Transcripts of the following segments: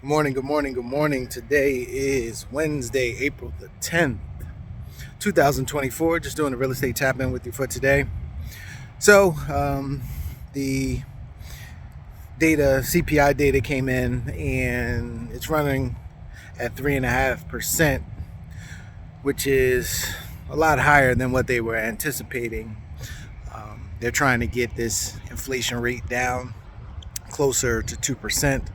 Good morning, good morning, good morning. Today is Wednesday, April the 10th, 2024. Just doing a real estate tap in with you for today. So, the CPI data came in and it's running at 3.5%, which is a lot higher than what they were anticipating. They're trying to get this inflation rate down closer to 2%.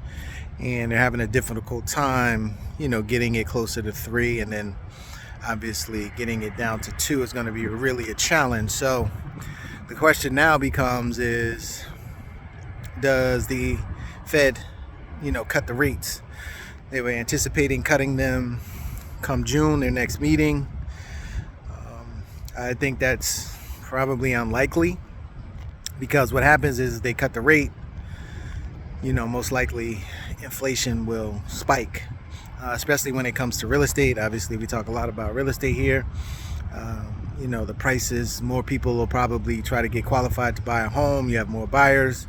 And they're having a difficult time, getting it closer to 3, and then obviously getting it down to 2 is going to be really a challenge. So the question now becomes is, does the Fed, cut the rates? They were anticipating cutting them come June, their next meeting. I think that's probably unlikely, because what happens is they cut the rate, most likely inflation will spike, especially when it comes to real estate. Obviously, we talk a lot about real estate here. The prices, more people will probably try to get qualified to buy a home. You have more buyers.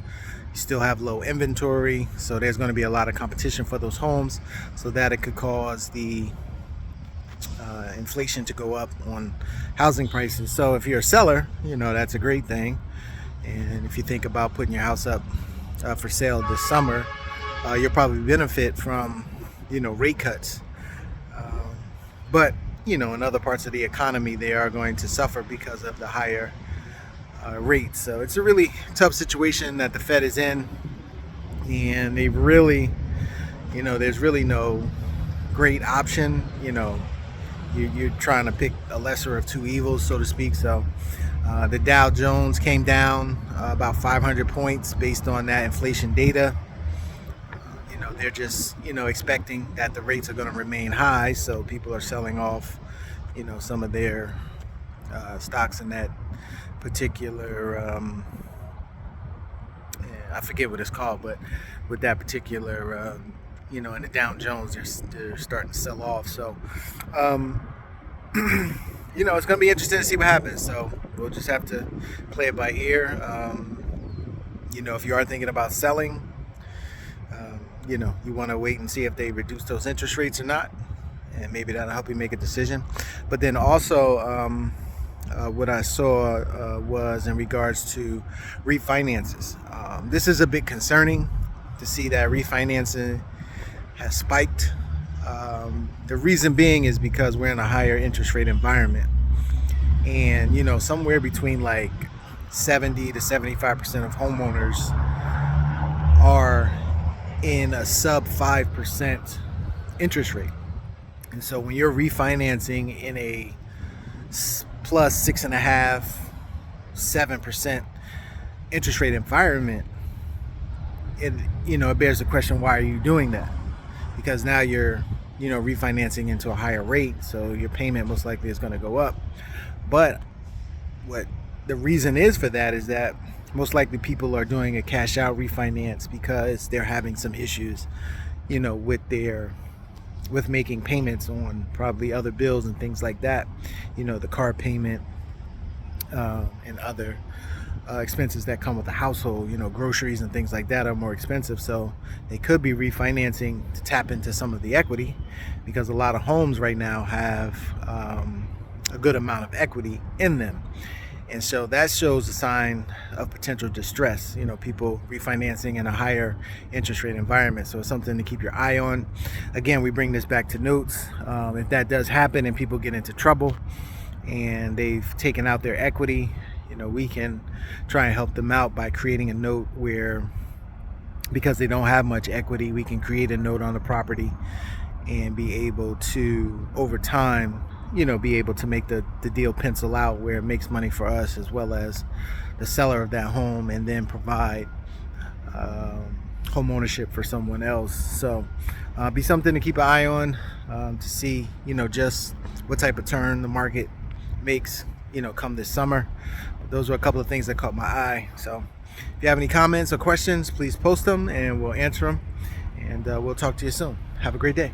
You still have low inventory. So there's going to be a lot of competition for those homes. So that it could cause the inflation to go up on housing prices. So if you're a seller, that's a great thing. And if you think about putting your house up for sale this summer, you'll probably benefit from, rate cuts. But, in other parts of the economy, they are going to suffer because of the higher rates. So it's a really tough situation that the Fed is in. And they really, there's really no great option. You're trying to pick a lesser of two evils, so to speak. So the Dow Jones came down about 500 points based on that inflation data. They're just, expecting that the rates are going to remain high. So people are selling off, some of their stocks in that particular, I forget what it's called, but with that particular, in the Dow Jones, they're starting to sell off. So, it's going to be interesting to see what happens. So we'll just have to play it by ear. If you are thinking about selling, you want to wait and see if they reduce those interest rates or not, and maybe that'll help you make a decision. But then also, what I saw was in regards to refinances. This is a bit concerning to see that refinancing has spiked. The reason being is because we're in a higher interest rate environment, and somewhere between like 70 to 75% of homeowners are in a sub 5% interest rate. And so when you're refinancing in a plus 6.5, 7% interest rate environment, it bears the question, why are you doing that? Because now you're refinancing into a higher rate, so your payment most likely is going to go up. But what the reason is for that is that most likely people are doing a cash out refinance because they're having some issues, with making payments on probably other bills and things like that. The car payment and other expenses that come with the household, groceries and things like that are more expensive. So they could be refinancing to tap into some of the equity, because a lot of homes right now have a good amount of equity in them. And so that shows a sign of potential distress, people refinancing in a higher interest rate environment. So it's something to keep your eye on. Again, we bring this back to notes. If that does happen and people get into trouble and they've taken out their equity, we can try and help them out by creating a note where, because they don't have much equity, we can create a note on the property and be able to, over time, be able to make the deal pencil out where it makes money for us as well as the seller of that home, and then provide home ownership for someone else. So be something to keep an eye on, to see, just what type of turn the market makes, come this summer. Those were a couple of things that caught my eye. So if you have any comments or questions, please post them and we'll answer them. And we'll talk to you soon. Have a great day.